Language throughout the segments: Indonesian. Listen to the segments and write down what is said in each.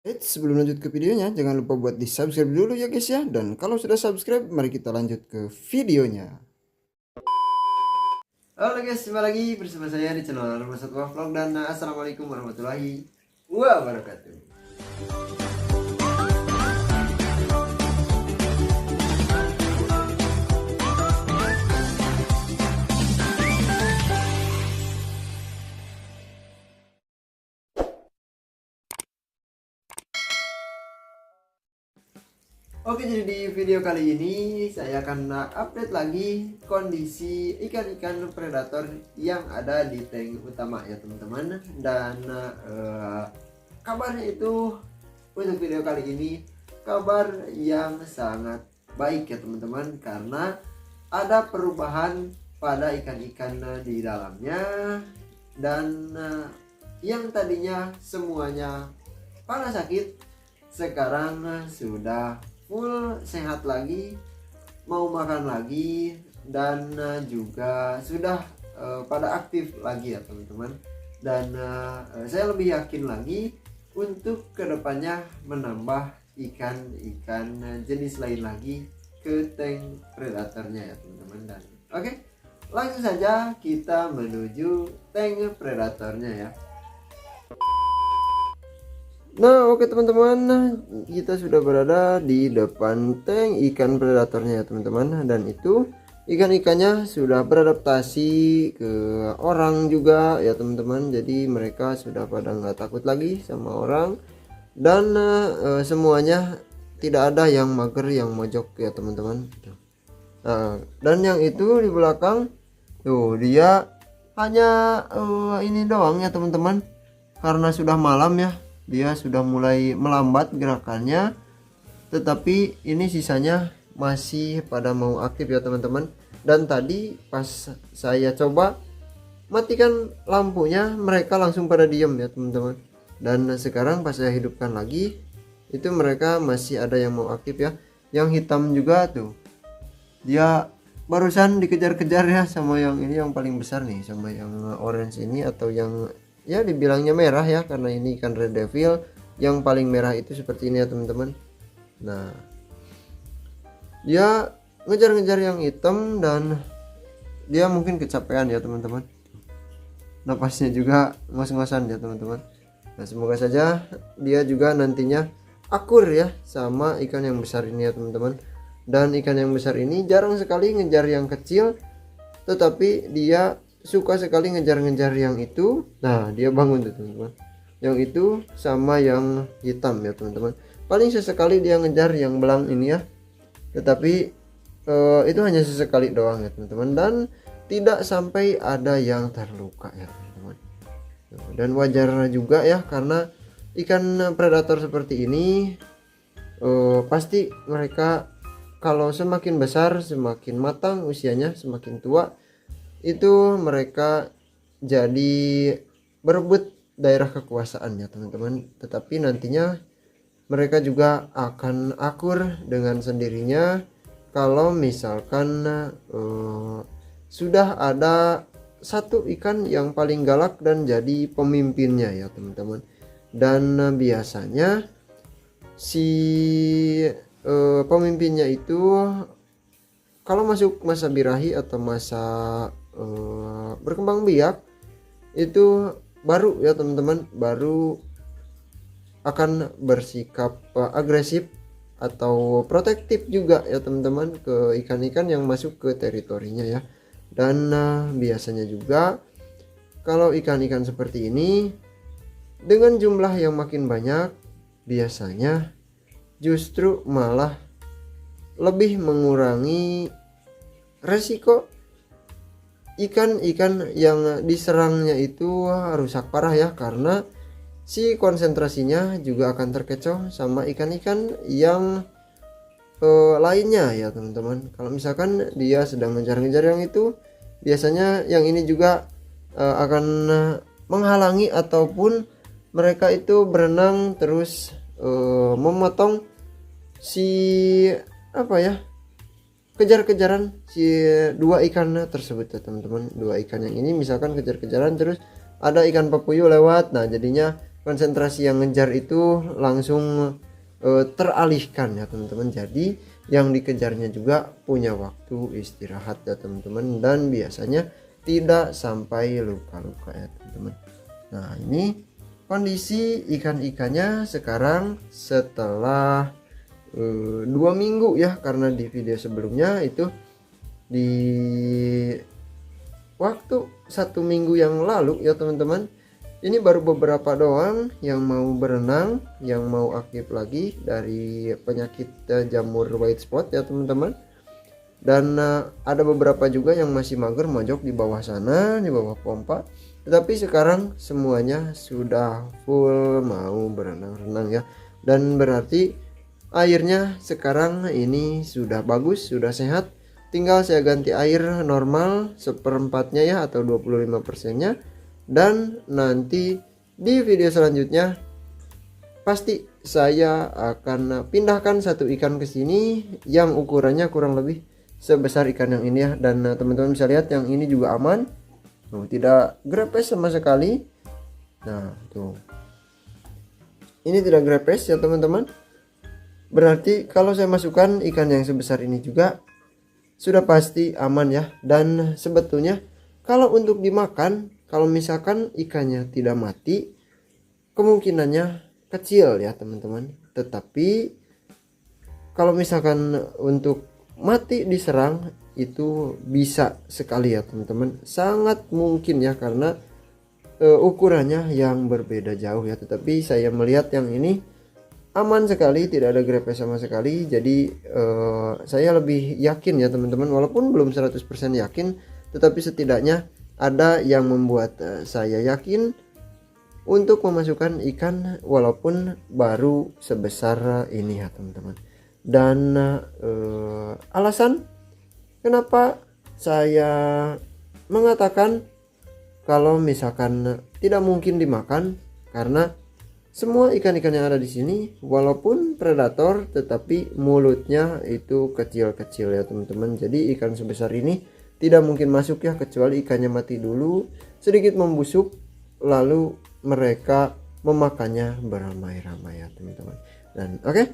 Sebelum lanjut ke videonya, jangan lupa buat di subscribe dulu ya guys ya. Dan kalau sudah subscribe, mari kita lanjut ke videonya. Halo guys, jumpa lagi bersama saya di channel Rumah Satwa Vlog. Dan assalamualaikum warahmatullahi wabarakatuh. Oke, jadi di video kali ini saya akan update lagi kondisi ikan-ikan predator yang ada di tank utama ya teman-teman. Dan kabarnya itu untuk video kali ini kabar yang sangat baik ya teman-teman, karena ada perubahan pada ikan-ikan di dalamnya. Dan yang tadinya semuanya pada sakit, sekarang sudah full sehat lagi, mau makan lagi, dan juga sudah pada aktif lagi ya teman-teman. Dan saya lebih yakin lagi untuk kedepannya menambah ikan-ikan jenis lain lagi ke tank predatornya ya teman-teman. Dan oke, langsung saja kita menuju tank predatornya ya. Nah oke teman-teman, kita sudah berada di depan tank ikan predatornya ya teman-teman. Dan itu ikan-ikannya sudah beradaptasi ke orang juga ya teman-teman. Jadi mereka sudah pada nggak takut lagi sama orang. Dan semuanya tidak ada yang mager, yang mojok ya teman-teman. Nah, dan yang itu di belakang tuh dia hanya ini doang ya teman-teman, karena sudah malam ya. Dia sudah mulai melambat gerakannya, tetapi ini sisanya masih pada mau aktif ya teman-teman. Dan tadi pas saya coba matikan lampunya, mereka langsung pada diem ya teman-teman. Dan sekarang pas saya hidupkan lagi, itu mereka masih ada yang mau aktif ya. Yang hitam juga tuh, dia barusan dikejar-kejar ya sama yang ini, yang paling besar nih, sama yang orange ini, atau yang ya dibilangnya merah ya, karena ini ikan red devil. Yang paling merah itu seperti ini ya teman-teman. Nah dia ngejar-ngejar yang hitam, dan dia mungkin kecapean ya teman-teman. Napasnya juga ngos-ngosan ya teman-teman. Nah semoga saja dia juga nantinya akur ya sama ikan yang besar ini ya teman-teman. Dan ikan yang besar ini jarang sekali ngejar yang kecil, tetapi dia suka sekali ngejar-ngejar yang itu. Nah dia bangun tuh teman-teman, yang itu sama yang hitam ya teman-teman. Paling sesekali dia ngejar yang belang ini ya, tetapi itu hanya sesekali doang ya teman-teman. Dan tidak sampai ada yang terluka ya teman-teman. Dan wajar juga ya, karena ikan predator seperti ini pasti mereka kalau semakin besar, semakin matang usianya, semakin tua, itu mereka jadi berebut daerah kekuasaan ya teman-teman. Tetapi nantinya mereka juga akan akur dengan sendirinya kalau misalkan sudah ada satu ikan yang paling galak dan jadi pemimpinnya ya teman-teman. Dan biasanya si pemimpinnya itu kalau masuk masa birahi atau masa berkembang biak, itu baru ya teman-teman, baru akan bersikap agresif atau protektif juga ya teman-teman ke ikan-ikan yang masuk ke teritorinya ya. Dan biasanya juga kalau ikan-ikan seperti ini dengan jumlah yang makin banyak, biasanya justru malah lebih mengurangi resiko ikan-ikan yang diserangnya itu rusak parah ya, karena si konsentrasinya juga akan terkecoh sama ikan-ikan yang lainnya ya teman-teman. Kalau misalkan dia sedang ngejar-ngejar yang itu, biasanya yang ini juga akan menghalangi, ataupun mereka itu berenang terus memotong si apa ya, kejar-kejaran si dua ikan tersebut ya teman-teman. Dua ikan yang ini misalkan kejar-kejaran, terus ada ikan papuyu lewat, nah jadinya konsentrasi yang ngejar itu langsung teralihkan ya teman-teman. Jadi yang dikejarnya juga punya waktu istirahat ya teman-teman, dan biasanya tidak sampai luka-luka ya teman-teman. Nah ini kondisi ikan-ikannya sekarang setelah 2 minggu ya, karena di video sebelumnya itu di waktu 1 minggu yang lalu ya teman-teman. Ini baru beberapa doang yang mau berenang, yang mau aktif lagi dari penyakit jamur white spot ya teman-teman. Dan ada beberapa juga yang masih mager mojok di bawah sana, di bawah pompa. Tetapi sekarang semuanya sudah full mau berenang-renang ya. Dan berarti airnya sekarang ini sudah bagus, sudah sehat. Tinggal saya ganti air normal seperempatnya ya, atau 25%-nya. Dan nanti di video selanjutnya pasti saya akan pindahkan satu ikan ke sini yang ukurannya kurang lebih sebesar ikan yang ini ya. Dan teman-teman bisa lihat yang ini juga aman, tidak grepes sama sekali. Nah tuh, ini tidak grepes ya teman-teman. Berarti kalau saya masukkan ikan yang sebesar ini juga sudah pasti aman ya. Dan sebetulnya kalau untuk dimakan, kalau misalkan ikannya tidak mati, kemungkinannya kecil ya teman-teman. Tetapi kalau misalkan untuk mati diserang, itu bisa sekali ya teman-teman. Sangat mungkin ya, karena ukurannya yang berbeda jauh ya. Tetapi saya melihat yang ini aman sekali, tidak ada grepes sama sekali. Jadi saya lebih yakin ya teman-teman, walaupun belum 100% yakin, tetapi setidaknya ada yang membuat saya yakin untuk memasukkan ikan walaupun baru sebesar ini ya teman-teman. Dan alasan kenapa saya mengatakan kalau misalkan tidak mungkin dimakan, karena semua ikan-ikan yang ada di sini walaupun predator, tetapi mulutnya itu kecil-kecil ya teman-teman. Jadi ikan sebesar ini tidak mungkin masuk ya, kecuali ikannya mati dulu, sedikit membusuk, lalu mereka memakannya beramai-ramai ya teman-teman. Dan oke,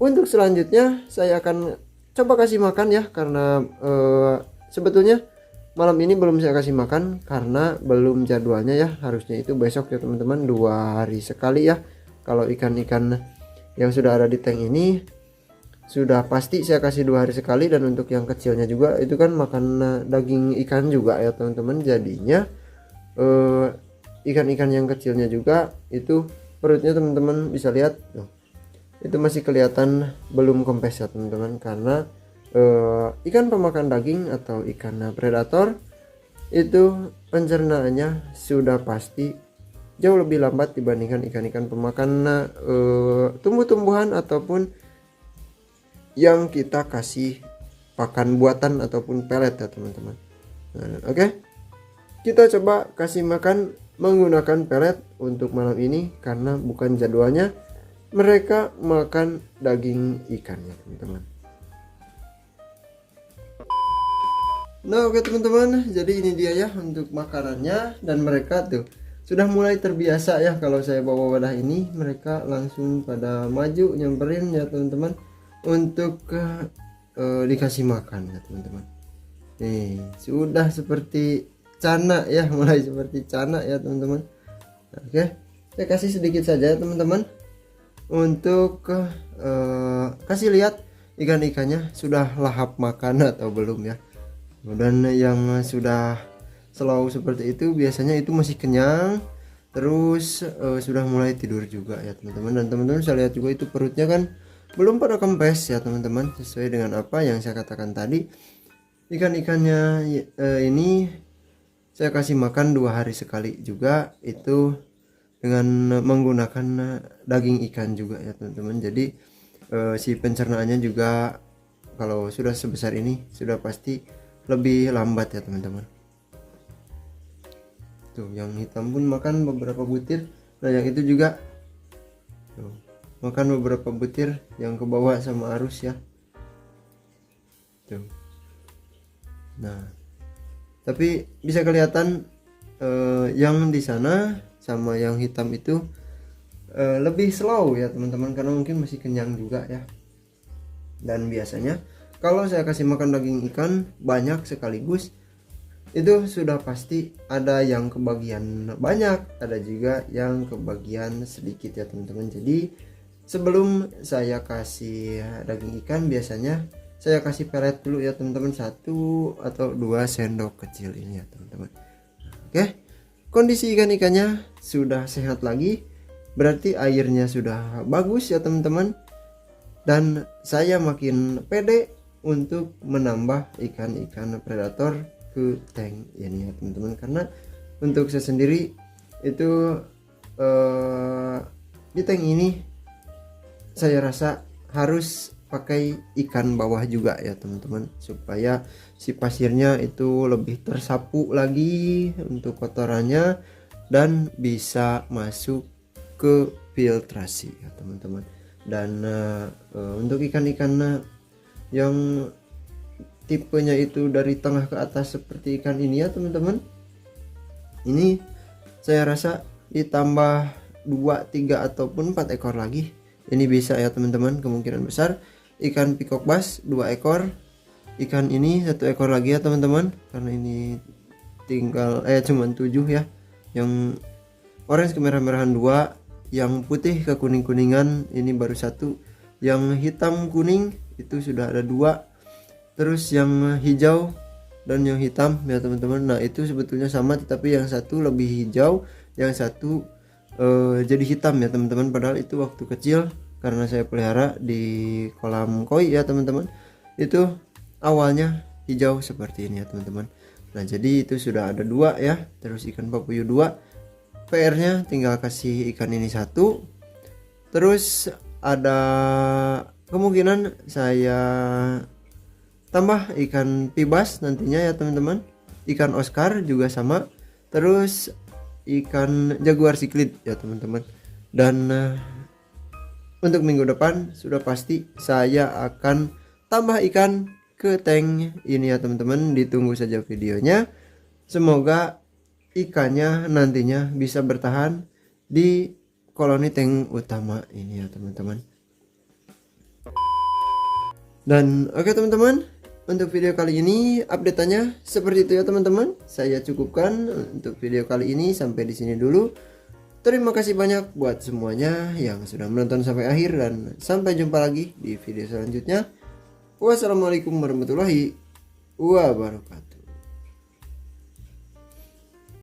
untuk selanjutnya saya akan coba kasih makan ya, karena sebetulnya malam ini belum saya kasih makan karena belum jadwalnya ya. Harusnya itu besok ya teman-teman, 2 hari sekali ya. Kalau ikan-ikan yang sudah ada di tank ini sudah pasti saya kasih 2 hari sekali. Dan untuk yang kecilnya juga itu kan makan daging ikan juga ya teman-teman. Jadinya ikan-ikan yang kecilnya juga itu perutnya teman-teman bisa lihat tuh, itu masih kelihatan belum kempes ya teman-teman. Karena ikan pemakan daging atau ikan predator itu pencernaannya sudah pasti jauh lebih lambat dibandingkan ikan-ikan pemakan tumbuh-tumbuhan ataupun yang kita kasih pakan buatan ataupun pelet ya teman-teman. Nah, oke, kita coba kasih makan menggunakan pelet untuk malam ini, karena bukan jadwalnya mereka makan daging ikan ya teman-teman. Nah oke teman-teman, jadi ini dia ya untuk makanannya. Dan mereka tuh sudah mulai terbiasa ya, kalau saya bawa wadah ini mereka langsung pada maju nyamperin ya teman-teman untuk dikasih makan ya teman-teman. Nih sudah seperti cana ya, mulai seperti cana ya teman-teman. Oke, saya kasih sedikit saja teman-teman untuk kasih lihat ikan-ikannya sudah lahap makan atau belum ya. Dan yang sudah slow seperti itu biasanya itu masih kenyang, terus sudah mulai tidur juga ya teman-teman. Dan teman-teman saya lihat juga itu perutnya kan belum pada kempes ya teman-teman, sesuai dengan apa yang saya katakan tadi. Ikan-ikannya ini saya kasih makan 2 hari sekali juga, itu dengan menggunakan daging ikan juga ya teman-teman. Jadi si pencernaannya juga kalau sudah sebesar ini sudah pasti lebih lambat ya teman-teman. Tuh yang hitam pun makan beberapa butir. Nah yang itu juga tuh, makan beberapa butir yang ke bawah sama arus ya tuh. Nah tapi bisa kelihatan yang di sana sama yang hitam itu lebih slow ya teman-teman, karena mungkin masih kenyang juga ya. Dan biasanya kalau saya kasih makan daging ikan banyak sekaligus, itu sudah pasti ada yang kebagian banyak, ada juga yang kebagian sedikit ya teman-teman. Jadi sebelum saya kasih daging ikan, biasanya saya kasih pelet dulu ya teman-teman, 1 atau 2 sendok kecil ini ya teman-teman. Oke, kondisi ikan-ikannya sudah sehat lagi, berarti airnya sudah bagus ya teman-teman, dan saya makin pede untuk menambah ikan-ikan predator ke tank ini ya teman-teman. Karena untuk saya sendiri itu di tank ini saya rasa harus pakai ikan bawah juga ya teman-teman, supaya si pasirnya itu lebih tersapu lagi untuk kotorannya dan bisa masuk ke filtrasi ya teman-teman. Dan untuk ikan-ikan yang tipenya itu dari tengah ke atas seperti ikan ini ya teman-teman, ini saya rasa ditambah 2, 3 ataupun 4 ekor lagi, ini bisa ya teman-teman. Kemungkinan besar ikan peacock bass 2 ekor, ikan ini 1 ekor lagi ya teman-teman, karena ini tinggal cuman 7 ya, yang orange kemerah-merahan 2, yang putih ke kuning-kuningan ini baru 1, yang hitam kuning itu sudah ada 2, terus yang hijau dan yang hitam ya teman-teman. Nah itu sebetulnya sama, tetapi yang satu lebih hijau, yang satu jadi hitam ya teman-teman. Padahal itu waktu kecil karena saya pelihara di kolam koi ya teman-teman, itu awalnya hijau seperti ini ya teman-teman. Nah jadi itu sudah ada 2 ya, terus ikan papuyu 2, PR-nya tinggal kasih ikan ini 1. Terus ada kemungkinan saya tambah ikan pibas nantinya ya teman-teman, ikan Oscar juga sama, terus ikan jaguar cichlid ya teman-teman. Dan untuk minggu depan sudah pasti saya akan tambah ikan ke tank ini ya teman-teman, ditunggu saja videonya. Semoga ikannya nantinya bisa bertahan di koloni tank utama ini ya teman-teman. Dan oke teman-teman, untuk video kali ini update-nya seperti itu ya teman-teman. Saya cukupkan untuk video kali ini sampai di sini dulu. Terima kasih banyak buat semuanya yang sudah menonton sampai akhir, dan sampai jumpa lagi di video selanjutnya. Wassalamualaikum warahmatullahi wabarakatuh.